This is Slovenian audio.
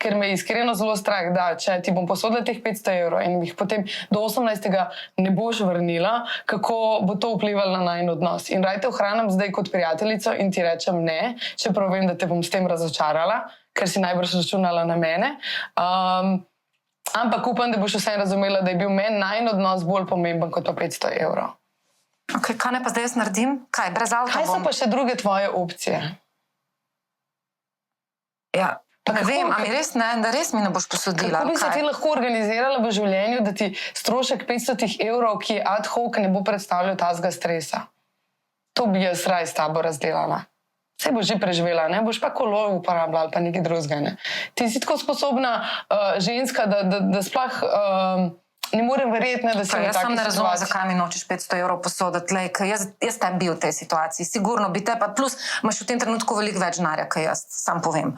ker me je iskreno zelo strah, da če ti bom posodila teh 500 evrov in jih potem do 18. ne boš vrnila, kako bo to vplivalo na najin odnos. In raje te ohranim zdaj kot prijateljico in ti rečem ne, čeprav vem, da te bom s tem razočarala, ker si najbrž računala na mene. Ampak upam, da boš vsem razumela, da je bil meni najin odnos bolj pomemben kot pa 500 evrov. Okay, kaj ne pa zdaj jaz naredim? Kaj, brez alka Kaj so pa še druge tvoje opcije? Ja, pa ne vem, a mi res ne, da res mi ne boš posodila. Kako bi se ti lahko organizirala v življenju, da ti strošek 500 evrov, ki je ad hoc, ne bo predstavljal tazga stresa? To bi jaz raj s tabo razdelala. Vse boš že preživela, ne? Boš pa kolo uporabljala ali pa nekaj drugega. Ne? Ti si tako sposobna ženska, da sploh ne morem verjeti, da si v taki situaciji. Jaz sam ne razumem, zakaj mi nočeš 500 evrov posoditi. Jaz te bi v tej situaciji. Sigurno bi te, pa plus imaš v tem trenutku veliko več denarja, kaj jaz sam povem.